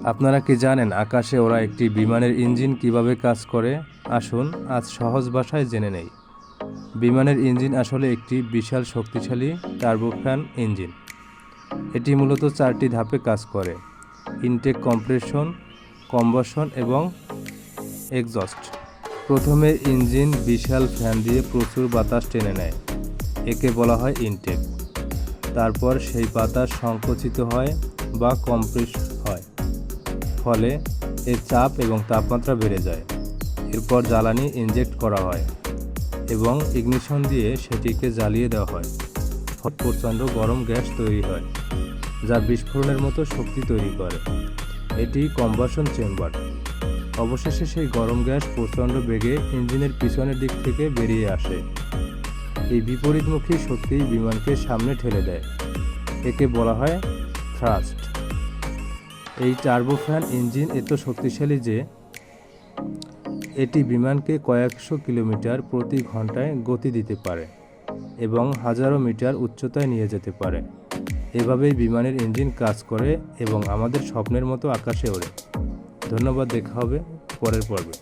আপনারা কি জানেন আকাশে ওড়া একটি বিমানের ইঞ্জিন কিভাবে কাজ করে? আসুন আজ সহজ ভাষায় জেনে নেই। বিমানের ইঞ্জিন আসলে একটি বিশাল শক্তিশালী টার্বোফ্যান ইঞ্জিন। এটি মূলত 4টি ধাপে কাজ করে: ইনটেক, কম্প্রেশন, কম্বাসন এবং এক্সজস্ট। প্রথমে ইঞ্জিন বিশাল ফ্যান দিয়ে প্রচুর বাতাস টেনে নেয়, একে বলা হয় ইনটেক। তারপর সেই বাতাস সংকুচিত হয় বা কম্প্রেস হয়, ফলে এর চাপ এবং তাপমাত্রা বেড়ে যায়। এরপর জ্বালানি ইনজেক্ট করা হয় এবং ইগনিশন দিয়ে সেটিকে জ্বালিয়ে দেওয়া হয়। প্রচণ্ড গরম গ্যাস তৈরি হয়, যা বিস্ফোরণের মতো শক্তি তৈরি করে। এটি কম্বাসন চেম্বার। অবশেষে সেই গরম গ্যাস প্রচণ্ড বেগে ইঞ্জিনের পিছনের দিক থেকে বেরিয়ে আসে। এই বিপরীতমুখী শক্তি বিমানকে সামনে ঠেলে দেয়, একে বলা হয় থ্রাস্ট। এই টার্বোফ্যান ইঞ্জিন এত শক্তিশালী যে এটি বিমানকে কয়েকশো কিলোমিটার প্রতি ঘন্টায় গতি দিতে পারে এবং হাজারো মিটার উচ্চতায় নিয়ে যেতে পারে। এভাবেই বিমানের ইঞ্জিন কাজ করে এবং আমাদের স্বপ্নের মতো আকাশে ওড়ে। ধন্যবাদ, দেখা হবে পরের পর্বে।